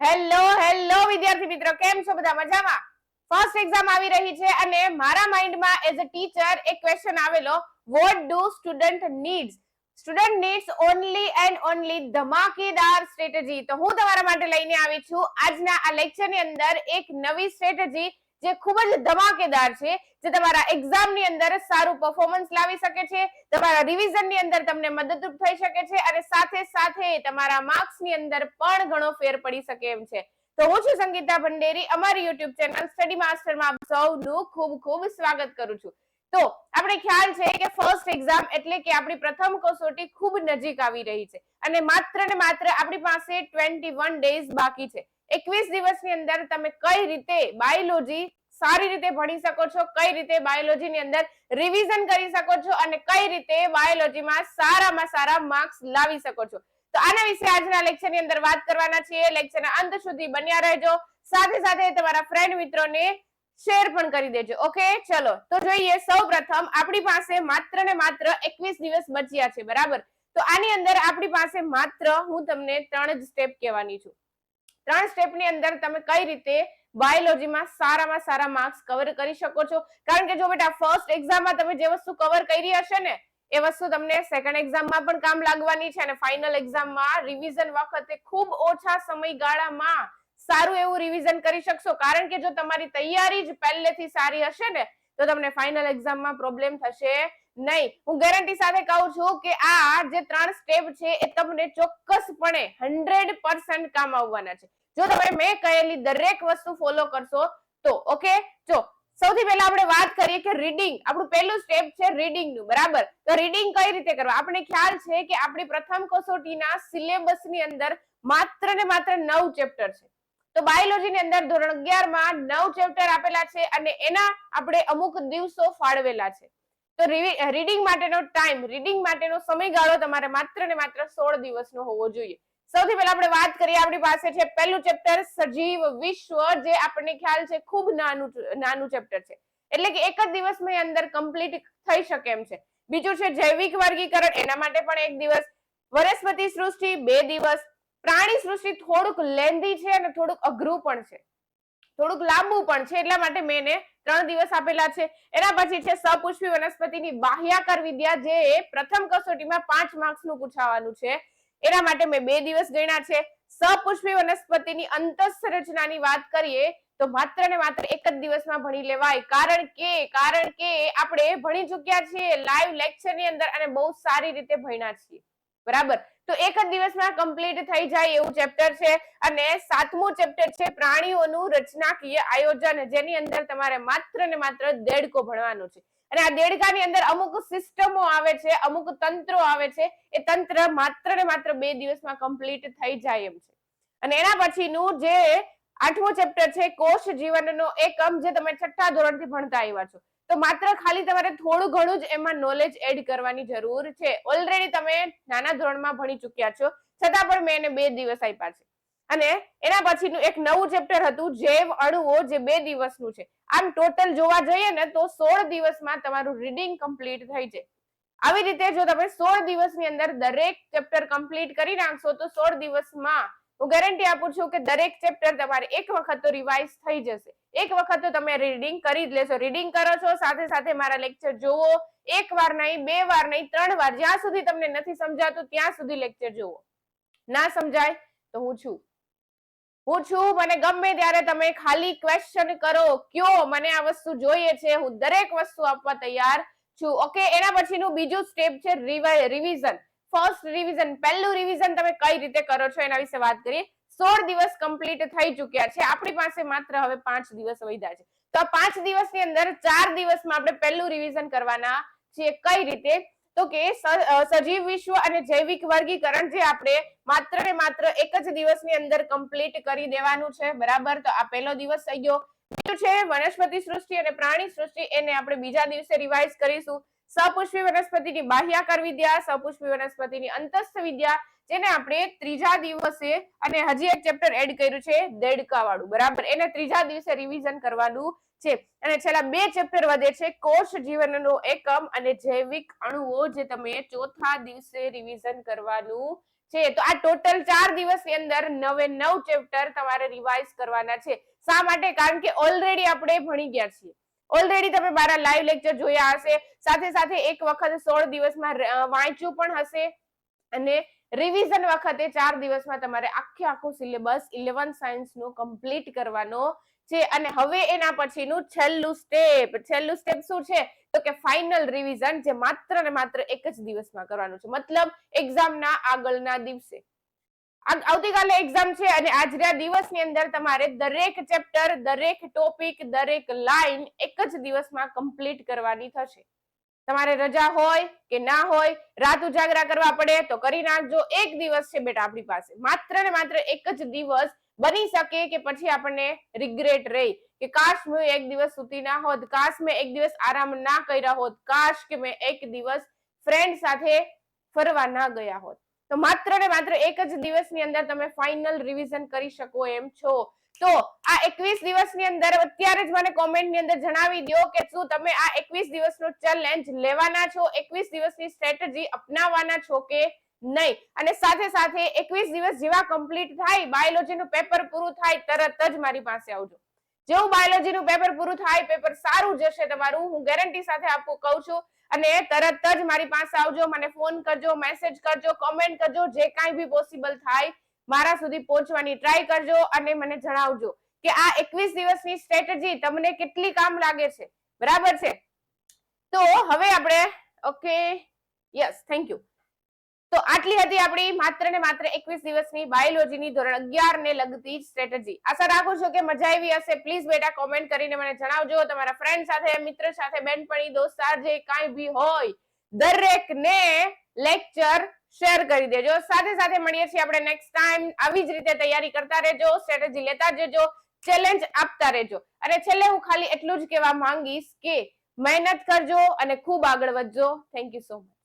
Hello hello વિદ્યાર્થી મિત્રો, કેમ છો? બધા મજામાં? ફર્સ્ટ એક્ઝામ આવી રહી છે અને મારા માઇન્ડમાં એઝ અ ટીચર એક ક્વેશ્ચન આવેલો, what do student needs? Student needs only and only ધમાકેદાર સ્ટ્રેટેજી. તો હું તમારા માટે લઈને આવી છું આજના આ લેક્ચરની અંદર એક નવી સ્ટ્રેટેજી જે ખૂબ જ ધમાકેદાર છે, જે તમારા એક્ઝામની અંદર સારું પરફોર્મન્સ લાવી શકે છે, તમારા રિવિઝનની અંદર તમને મદદરૂપ થઈ શકે છે અને સાથે સાથે તમારા માર્ક્સની અંદર પણ ઘણો ફેર પડી શકે એમ છે. તો હું છું સંગીતા ભંડેરી, અમારી યુટ્યુબ ચેનલ સ્ટડી માસ્ટરમાં આપ સૌનું ખૂબ ખૂબ સ્વાગત કરું છું. તો આપણે ખ્યાલ છે કે ફર્સ્ટ એક્ઝામ એટલે કે આપણી પ્રથમ કસોટી ખૂબ નજીક આવી રહી છે અને માત્ર ને માત્ર આપણી પાસે 21 ડેઝ બાકી છે. 21 દિવસની અંદર તમે કઈ રીતે બાયોલોજી સારી રીતે ભણી શકો છો, કઈ રીતે બાયોલોજીની અંદર રિવિઝન કરી શકો છો અને કઈ રીતે બાયોલોજીમાં સારામાં સારા માર્ક્સ લાવી શકો છો. તો આના વિશે આજના લેક્ચરની અંદર વાત કરવાના છીએ. લેક્ચરના અંત સુધી બન્યા રહેજો, સાથે સાથે તમારા ફ્રેન્ડ મિત્રોને શેર પણ કરી દેજો. ઓકે, ચલો તો જોઈએ. સૌપ્રથમ આપણી પાસે માત્ર ને માત્ર 21 દિવસ બચ્યા છે, બરાબર? તો આની અંદર આપણી પાસે માત્ર હું તમને 3 જ સ્ટેપ કહેવાની છું. 3 સ્ટેપની અંદર તમે કઈ રીતે બાયોલોજીમાં સારામાં સારા માર્ક્સ કવર કરી શકો છો. કારણ કે જો બેટા ફર્સ્ટ એક્ઝામમાં તમે જે વસ્તુ કવર કરી હશે ને એ વસ્તુ તમને સેકન્ડ એક્ઝામમાં પણ કામ લાગવાની છે અને ફાઇનલ એક્ઝામમાં રિવિઝન વખતે ખૂબ ઓછા સમયગાળામાં સારું એવું રિવિઝન કરી શકશો. કારણ કે જો તમારી તૈયારી જ પહેલેથી સારી હશે ને તો તમને ફાઇનલ એક્ઝામમાં પ્રોબ્લેમ થશે નહીં. હું ગેરંટી સાથે કહું છું કે આ જે 3 સ્ટેપ છે એ તમને ચોક્કસપણે 100% કામ આવવાના છે જો તમે મેં કહેલી દરેક વસ્તુ ફોલો કરશો તો. ઓકે, જો સૌથી પહેલા આપણે વાત કરીએ કે રીડિંગ. આપણું પહેલું સ્ટેપ છે રીડિંગ નું, બરાબર? તો રીડિંગ કઈ રીતે કરવા? આપણે ખ્યાલ છે કે આપણી પ્રથમ કસોટીના સિલેબસની અંદર માત્ર ને માત્ર 9 ચેપ્ટર છે. તો બાયોલોજીની અંદર ધોરણ 11 માં 9 ચેપ્ટર આપેલા છે અને એના આપણે અમુક દિવસો ફાળવેલા છે. તો રીડિંગ માટેનો ટાઈમ, રીડિંગ માટેનો સમયગાળો તમારે માત્ર ને માત્ર 16 દિવસનો હોવો જોઈએ. સૌથી પહેલા આપણે વાત કરીએ, આપણી પાસે છે પહેલું ચેપ્ટર સજીવ વિશ્વ, જે આપણને ખ્યાલ છે ખૂબ નાનું ચેપ્ટર છે, એટલે કે એક જ દિવસની અંદર કમ્પ્લીટ થઈ શકે એમ છે. બીજું છે જૈવિક વર્ગીકરણ, એના માટે પણ 1 દિવસ. વનસ્પતિ સૃષ્ટિ 2 દિવસ. પ્રાણી સૃષ્ટિ થોડુંક લેન્ધી છે અને થોડુંક અઘરું પણ છે, થોડુંક લાંબુ પણ છે, એટલા માટે મેં એને 3 દિવસ આપેલા છે. એના પછી છે સપુષ્પી વનસ્પતિની બાહ્યાકાર વિદ્યા, જે પ્રથમ કસોટીમાં 5 માર્ક્સનું પૂછાવાનું છે, એના માટે મેં 2 દિવસ ગણ્યા છે. સપુષ્પી વનસ્પતિની અંતઃસંરચનાની વાત કરીએ તો માત્ર ને માત્ર 1 જ દિવસમાં ભણી લેવાય. કારણ કે આપણે ભણી ચૂક્યા છીએ લાઈવ લેક્ચરની અંદર અને બહુ સારી રીતે ભણ્યા છીએ, બરાબર? તો 1 જ દિવસમાં કમ્પ્લીટ થઈ જાય એવું ચેપ્ટર છે. અને 7મું ચેપ્ટર છે પ્રાણીઓનું રચનાકીય આયોજન, જેની અંદર તમારે માત્ર ને માત્ર દેડકો ભણવાનો છે. અને આ દેડકાની અંદર અમુક સિસ્ટમો આવે છે, અમુક તંત્રો આવે છે, એ તંત્ર માત્ર ને માત્ર 2 દિવસમાં કમ્પ્લીટ થઈ જાય એમ છે. અને એના પછીનું જે 8મું ચેપ્ટર છે કોષ જીવનનો એકમ, જે તમે 6થા ધોરણથી ભણતા આવ્યા છો. તો માત્ર ખાલી તમારે થોડું ઘણું જ એમાં નોલેજ એડ કરવાની જરૂર છે. ઓલરેડી તમે નાના ધોરણમાં ભણી ચૂક્યા છો, છતાં પણ મેં એને 2 દિવસ આપ્યા છે. અને એના પછીનું એક નવું ચેપ્ટર હતું જૈવ અણુઓ, જે 2 દિવસનું છે. આમ ટોટલ જોવા જઈએ ને તો 16 દિવસમાં તમારું રીડિંગ કમ્પ્લીટ થઈ જાય. આવી રીતે જો તમે 16 દિવસની અંદર દરેક ચેપ્ટર કમ્પ્લીટ કરી નાખશો તો 16 દિવસમાં હું ગેરંટી આપું છું કે દરેક ચેપ્ટર તમારે એક વખત તો રિવાઇઝ થઈ જશે. એક વખત તો તમે રીડિંગ કરી જ લેશો. રીડિંગ કરો છો સાથે સાથે મારા લેક્ચર જોવો, 1 વાર નહીં, 2 વાર નહીં, 3 વાર, જ્યાં સુધી તમને નથી સમજાતું ત્યાં સુધી લેક્ચર જોવો. ના સમજાય તો હું છું, મને ગમે ત્યારે તમે ખાલી ક્વેશ્ચન કરો, કયો મને આ વસ્તુ જોઈએ છે, હું દરેક વસ્તુ આપવા તૈયાર છું. ઓકે, એના પછીનું બીજું સ્ટેપ છે રિવિઝન. ફર્સ્ટ રિવિઝન, પહેલું રિવિઝન તમે કઈ રીતે કરો છો એના વિશે વાત કરીએ. 16 દિવસ કમ્પ્લીટ થઈ ચૂક્યા છે, આપણી પાસે માત્ર હવે 5 દિવસ વધ્યા છે. તો આ 5 દિવસની અંદર 4 દિવસમાં આપણે પહેલું રિવિઝન કરવાના છીએ. કઈ રીતે? તો કે સજીવ વિશ્વ અને જૈવિક વર્ગીકરણ, જે આપણે માત્ર ને માત્ર 1 જ દિવસની અંદર કમ્પ્લીટ કરી દેવાનું છે, બરાબર? તો આ પહેલો દિવસ થઈ ગયો. બીજું છે વનસ્પતિ સૃષ્ટિ અને પ્રાણી સૃષ્ટિ, એને આપણે બીજા દિવસે રિવાઇઝ કરીશું. સપુષ્પી વનસ્પતિની બાહ્યાકાર વિદ્યા, સપુષ્પી વનસ્પતિની અંતસ્થ વિદ્યા, જેને આપણે ત્રીજા દિવસે, અને હજી એક ચેપ્ટર એડ કર્યું છે દેડકા વાળું, બરાબર? એને ત્રીજા દિવસે રિવિઝન કરવાનું છે. અને છેલ્લા 2 ચેપ્ટર વધે છે કોષ જીવનનો એકમ અને જૈવિક અણુઓ, જે તમે ચોથા દિવસે રિવિઝન કરવાનું છે. તો આ ટોટલ 4 દિવસની અંદર 9 ચેપ્ટર તમારે રિવાઇઝ કરવાના છે. શા માટે? કારણ કે ઓલરેડી આપણે ભણી ગયા છીએ. ઓલરેડી તમે મારા લાઈવ લેક્ચર જોયા હશે, સાથે સાથે એક વખત 16 દિવસમાં વાંચ્યું પણ હશે, અને રિવિઝન વખતે 4 દિવસમાં તમારે આખું સિલેબસ 11 સાયન્સ નું કમ્પ્લીટ કરવાનો છે. અને હવે એના પછીનું છેલ્લું સ્ટેપ શું છે? તો કે ફાઇનલ રિવિઝન, જે માત્ર ને માત્ર એક જ દિવસમાં કરવાનું છે. મતલબ એક્ઝામના આગળના દિવસે. આવતીકાલે એક્ઝામ છે અને આજના દિવસની અંદર તમારે દરેક ચેપ્ટર, દરેક ટોપિક, દરેક લાઈન એક જ દિવસમાં કમ્પ્લીટ કરવાની થશે. તમારે રજા હોય કે ના હોય, રાત ઉજાગરા કરવા પડે તો કરી નાખજો. એક દિવસ છે બેટા આપણી પાસે, માત્ર ને માત્ર એક જ દિવસ. બની શકે કે પછી આપણને રિગ્રેટ રહી કે કાશ મેં એક દિવસ સૂતી ના હોત, કાશ મેં એક દિવસ આરામ ના કર્યા હોત, કાશ કે મેં એક દિવસ ફ્રેન્ડ સાથે ફરવા ના ગયા હોત. તો માત્ર ને માત્ર એક જ દિવસની અંદર તમે ફાઇનલ રિવિઝન કરી શકો એમ છો. તો આ 21 દિવસની અંદર અત્યારે જ મને કોમેન્ટની અંદર જણાવી દો કે શું તમે આ 21 દિવસનો ચેલેન્જ લેવાના છો, 21 દિવસની સ્ટ્રેટેજી અપનાવવાના છો કે નહીં. અને સાથે સાથે 21 દિવસ જેવા કમ્પ્લીટ થાય, બાયોલોજીનું પેપર પૂરું થાય, તરત જ મારી પાસે આવજો. જેવું બાયોલોજીનું પેપર પૂરું થાય, પેપર સારું જશે તમારું, હું ગેરંટી સાથે કહું છું. અને તરત જ મારી પાસે આવજો, મને ફોન કરજો, મેસેજ કરજો, કોમેન્ટ કરજો, જે કાંઈ બી પોસિબલ થાય મારા સુધી પહોંચવાની ટ્રાય કરજો અને મને જણાવજો કે આ 21 દિવસની સ્ટ્રેટેજી તમને કેટલી કામ લાગે છે. બરાબર છે? તો હવે આપણે ઓકે, યસ, થેન્ક યુ. તો આટલી હતી આપણી માત્ર ને માત્ર 21 દિવસની બાયોલોજીની ધોરણ 11 ને લગતી સ્ટ્રેટેજી. આશા રાખું છું કે મજા આવી હશે. પ્લીઝ બેટા કોમેન્ટ કરીને મને જણાવજો. તમારા ફ્રેન્ડ સાથે, મિત્ર સાથે, બેનપણી, દોસ્તાર જે કાંઈ બી હોય દરેકને લેક્ચર શેર કરી દેજો. સાથે સાથે મળીએ છીએ આપણે નેક્સ્ટ ટાઈમ. આવી જ રીતે તૈયારી કરતા રહેજો, સ્ટ્રેટેજી લેતા જજો, ચેલેન્જ આપતા રહેજો. અને છેલ્લે હું ખાલી એટલું જ કહેવા માંગીશ કે મહેનત કરજો અને ખૂબ આગળ વધજો. Thank you so much.